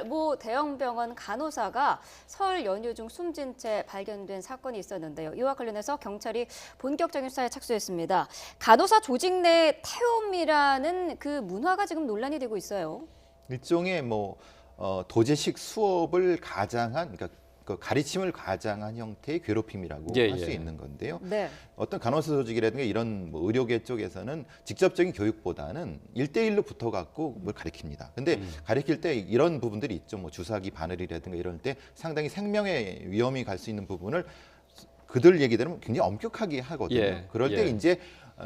모 대형 병원 간호사가 설 연휴 중 숨진 채 발견된 사건이 있었는데요. 이와 관련해서 경찰이 본격적인 수사에 착수했습니다. 간호사 조직 내 태움이라는 그 문화가 지금 논란이 되고 있어요. 일종의 도제식 수업을 가장한, 그러니까 그 가르침을 가장한 형태의 괴롭힘이라고 할 수 있는 건데요. 네. 어떤 간호사 조직이라든가 이런 의료계 쪽에서는 직접적인 교육보다는 1대1로 붙어갖고 뭘 가르칩니다. 근데 가르칠 때 이런 부분들이 있죠. 주사기 바늘이라든가 이럴 때 상당히 생명의 위험이 갈 수 있는 부분을 그들 얘기대로 굉장히 엄격하게 하거든요. 그럴 때 이제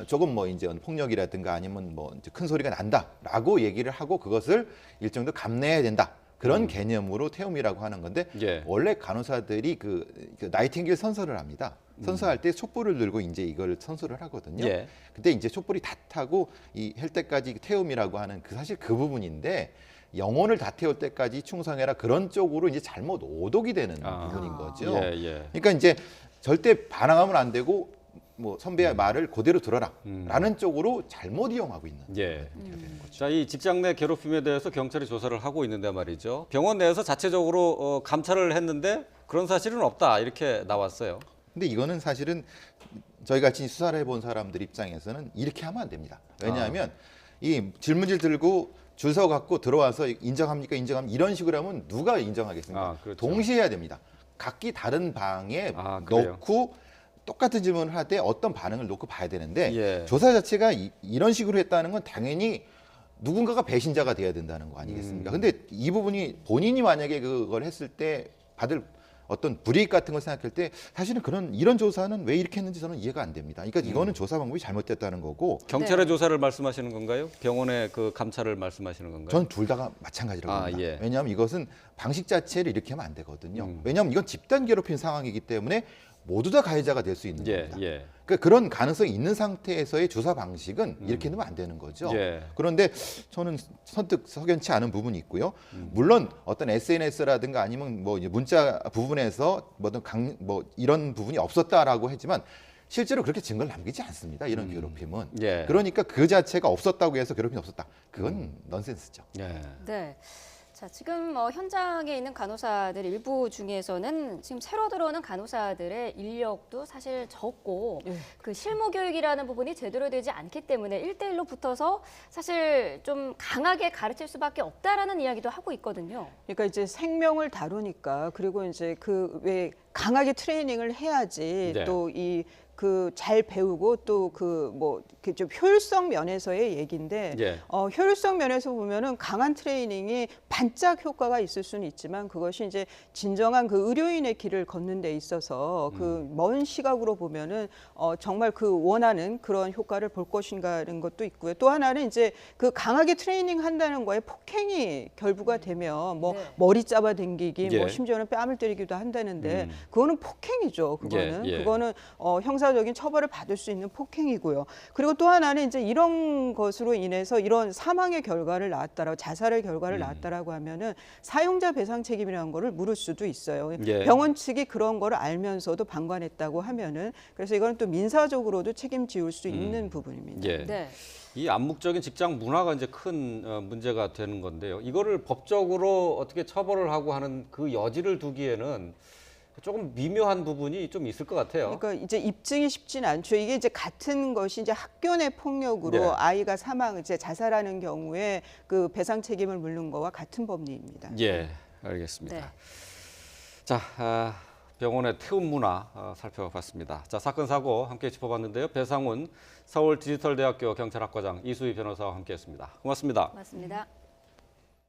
조금 이제 폭력이라든가 아니면 이제 큰 소리가 난다라고 얘기를 하고 그것을 일정도 감내해야 된다. 그런 개념으로 태움이라고 하는 건데 원래 간호사들이 그 나이팅게일 선서를 합니다. 선서할 때 촛불을 들고 이제 이걸 선서를 하거든요. 근데 이제 촛불이 다 타고 할 때까지 태움이라고 하는 사실 그 부분인데 영혼을 다 태울 때까지 충성해라 그런 쪽으로 이제 잘못 오독이 되는 부분인 거죠. 그러니까 이제 절대 반항하면 안 되고 선배의 말을 그대로 들어라라는 쪽으로 잘못 이용하고 있는 되는 거죠. 자, 이 직장 내 괴롭힘에 대해서 경찰이 조사를 하고 있는데 말이죠. 병원 내에서 자체적으로 감찰을 했는데 그런 사실은 없다 이렇게 나왔어요. 근데 이거는 사실은 저희 같이 수사를 해본 사람들 입장에서는 이렇게 하면 안 됩니다. 왜냐하면 이 질문지를 들고 줄 서 갖고 들어와서 인정합니까? 이런 식으로 하면 누가 인정하겠습니까? 그렇죠. 동시에 해야 됩니다. 각기 다른 방에 넣고 똑같은 질문을 할 때 어떤 반응을 놓고 봐야 되는데 조사 자체가 이런 식으로 했다는 건 당연히 누군가가 배신자가 돼야 된다는 거 아니겠습니까? 근데 이 부분이 본인이 만약에 그걸 했을 때 받을 어떤 불이익 같은 걸 생각할 때 사실은 이런 조사는 왜 이렇게 했는지 저는 이해가 안 됩니다. 그러니까 이거는 조사 방법이 잘못됐다는 거고. 경찰의 조사를 말씀하시는 건가요? 병원의 그 감찰을 말씀하시는 건가요? 전 둘 다가 마찬가지라고 봅니다. 왜냐하면 이것은 방식 자체를 이렇게 하면 안 되거든요. 왜냐하면 이건 집단 괴롭힘 상황이기 때문에 모두 다 가해자가 될 수 있는 겁니다. 그러니까 그런 가능성이 있는 상태에서의 조사 방식은 이렇게 넣으면 안 되는 거죠. 그런데 저는 선뜻 석연치 않은 부분이 있고요. 물론 어떤 SNS라든가 아니면 이제 문자 부분에서 이런 부분이 없었다라고 했지만 실제로 그렇게 증거를 남기지 않습니다. 이런 괴롭힘은. 그러니까 그 자체가 없었다고 해서 괴롭힘이 없었다. 그건 넌센스죠. 네. 자, 지금 현장에 있는 간호사들 일부 중에서는 지금 새로 들어오는 간호사들의 인력도 사실 적고 그 실무 교육이라는 부분이 제대로 되지 않기 때문에 1대1로 붙어서 사실 좀 강하게 가르칠 수밖에 없다라는 이야기도 하고 있거든요. 그러니까 이제 생명을 다루니까 그리고 이제 왜 강하게 트레이닝을 해야지 또 잘 배우고 또 좀 효율성 면에서의 얘기인데 효율성 면에서 보면은 강한 트레이닝이 반짝 효과가 있을 수는 있지만 그것이 이제 진정한 그 의료인의 길을 걷는 데 있어서 그 먼 시각으로 보면은 정말 그 원하는 그런 효과를 볼 것인가라는 것도 있고요. 또 하나는 이제 그 강하게 트레이닝 한다는 거에 폭행이 결부가 되면 머리 잡아당기기 심지어는 뺨을 때리기도 한다는데 그거는 폭행이죠. 그거는 형사적인 처벌을 받을 수 있는 폭행이고요. 그리고 또 하나는 이제 이런 것으로 인해서 이런 사망의 결과를 낳았다라고 자살의 결과를 낳았다라고 하면은 사용자 배상 책임이라는 거를 물을 수도 있어요. 병원 측이 그런 거를 알면서도 방관했다고 하면은 그래서 이거는 또 민사적으로도 책임지울 수 있는 부분입니다. 이 암묵적인 직장 문화가 이제 큰 문제가 되는 건데요. 이거를 법적으로 어떻게 처벌을 하고 하는 그 여지를 두기에는 조금 미묘한 부분이 좀 있을 것 같아요. 그러니까 이제 입증이 쉽지는 않죠. 이게 이제 같은 것이 이제 학교 내 폭력으로 아이가 자살하는 경우에 그 배상 책임을 물는 거와 같은 법리입니다. 알겠습니다. 자, 병원의 태움 문화 살펴봤습니다. 자, 사건 사고 함께 짚어봤는데요. 배상훈 서울 디지털대학교 경찰학과장 이수희 변호사와 함께했습니다. 고맙습니다. 고맙습니다.